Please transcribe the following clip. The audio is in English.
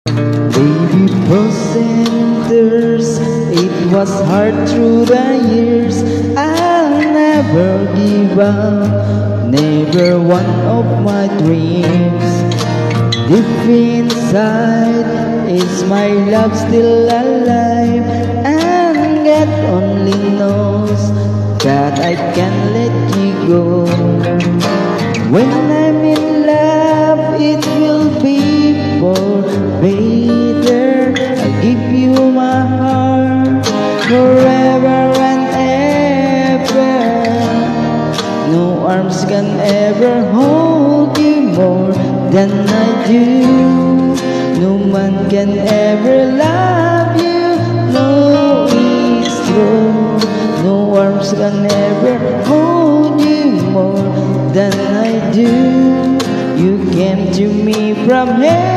Baby centers, it was hard through the years. I'll never give up, never one of my dreams. Deep inside, is my love still alive? And God only knows that I can't let you go. When I'm in love, it will be better. I'll give you my heart forever and ever. No arms can ever hold you more than I do. No man can ever love you. No, it's true. No arms can ever hold you more than I do. You came to me from heaven.